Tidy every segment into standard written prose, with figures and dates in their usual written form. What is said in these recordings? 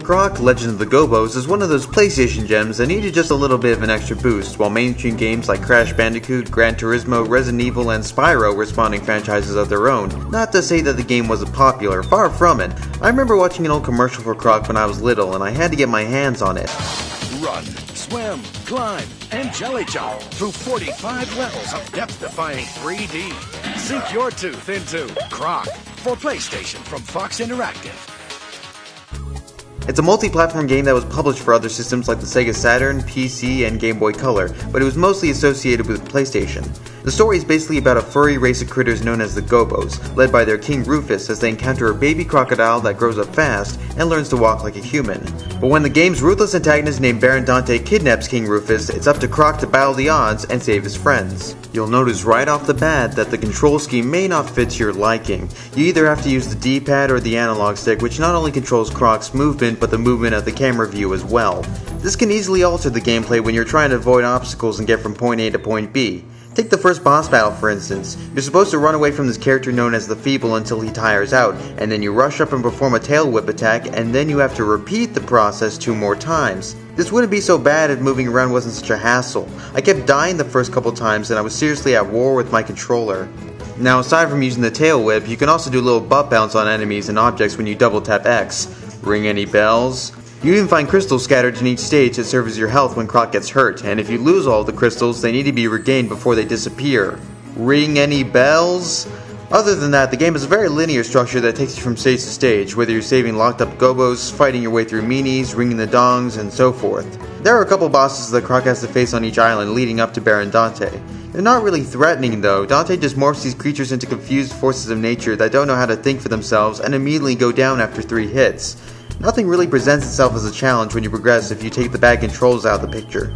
Croc, Legend of the Gobbos is one of those PlayStation gems that needed just a little bit of an extra boost, while mainstream games like Crash Bandicoot, Gran Turismo, Resident Evil, and Spyro were spawning franchises of their own. Not to say that the game wasn't popular, far from it. I remember watching an old commercial for Croc when I was little, and I had to get my hands on it. Run, swim, climb, and jelly jump through 45 levels of depth-defying 3D. Sink your tooth into Croc for PlayStation from Fox Interactive. It's a multi-platform game that was published for other systems like the Sega Saturn, PC, and Game Boy Color, but it was mostly associated with PlayStation. The story is basically about a furry race of critters known as the Gobbos, led by their king Rufus as they encounter a baby crocodile that grows up fast and learns to walk like a human. But when the game's ruthless antagonist named Baron Dante kidnaps King Rufus, it's up to Croc to battle the odds and save his friends. You'll notice right off the bat that the control scheme may not fit to your liking. You either have to use the D-pad or the analog stick, which not only controls Croc's movement, but the movement of the camera view as well. This can easily alter the gameplay when you're trying to avoid obstacles and get from point A to point B. Take the first boss battle for instance. You're supposed to run away from this character known as the Feeble until he tires out, and then you rush up and perform a tail whip attack, and then you have to repeat the process 2 more times. This wouldn't be so bad if moving around wasn't such a hassle. I kept dying the first couple times and I was seriously at war with my controller. Now aside from using the tail whip, you can also do a little butt bounce on enemies and objects when you double tap X. Ring any bells? You even find crystals scattered in each stage that serve as your health when Croc gets hurt, and if you lose all the crystals, they need to be regained before they disappear. Ring any bells? Other than that, the game has a very linear structure that takes you from stage to stage, whether you're saving locked up Gobbos, fighting your way through meanies, ringing the dongs, and so forth. There are a couple bosses that Croc has to face on each island leading up to Baron Dante. They're not really threatening though. Dante just morphs these creatures into confused forces of nature that don't know how to think for themselves and immediately go down after 3 hits. Nothing really presents itself as a challenge when you progress if you take the bad controls out of the picture.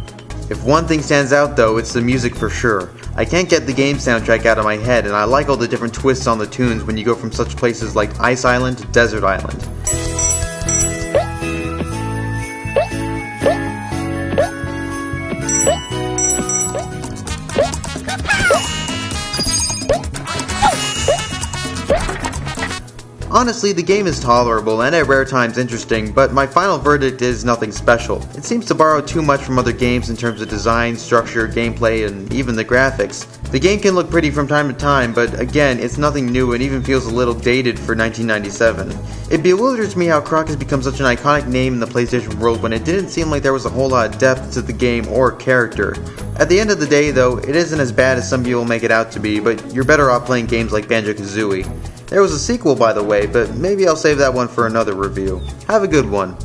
If one thing stands out though, it's the music for sure. I can't get the game soundtrack out of my head, and I like all the different twists on the tunes when you go from such places like Ice Island to Desert Island. Honestly, the game is tolerable and at rare times interesting, but my final verdict is nothing special. It seems to borrow too much from other games in terms of design, structure, gameplay, and even the graphics. The game can look pretty from time to time, but again, it's nothing new and even feels a little dated for 1997. It bewilders me how Croc has become such an iconic name in the PlayStation world when it didn't seem like there was a whole lot of depth to the game or character. At the end of the day though, it isn't as bad as some people make it out to be, but you're better off playing games like Banjo-Kazooie. There was a sequel by the way, but maybe I'll save that one for another review. Have a good one.